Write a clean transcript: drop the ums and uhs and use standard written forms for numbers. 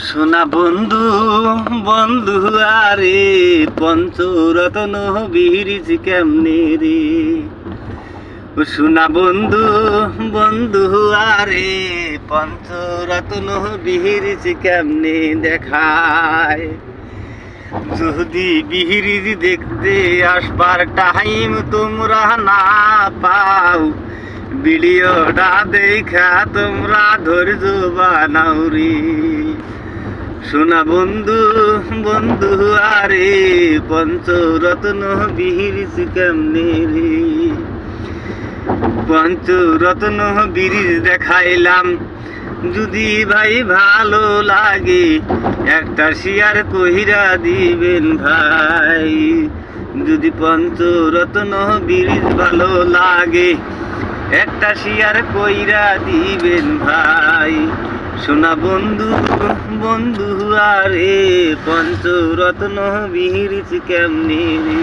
সোনা বন্ধু বন্ধু আরে পঞ্চরত্ন বিহিরিছি কেমনে রে। সোনা বন্ধু বন্ধু আরে পঞ্চরত্ন বিহিরিছি কেমনে দেখায়। যদি বিহিরিজি দেখতে আসবার টাইম তোমরা না পাও, ভিডিওটা দেখা তোমরা ধৈর্য বানাও রে। সোনা বন্ধু বন্ধু আরে পঞ্চরত্ন বিহিরিছি কেমনে রে। পঞ্চরত্ন বিরিজ দেখাইলাম, যদি ভাই ভালো লাগে একটা শেয়ার কইরা দিবেন ভাই। যদি পঞ্চরত্ন বিরিজ ভালো লাগে একটা শেয়ার কইরা দিবেন ভাই। সোনা বন্ধু বন্ধু আরে পঞ্চরত্ন বিহিরিছি কেমনে রে।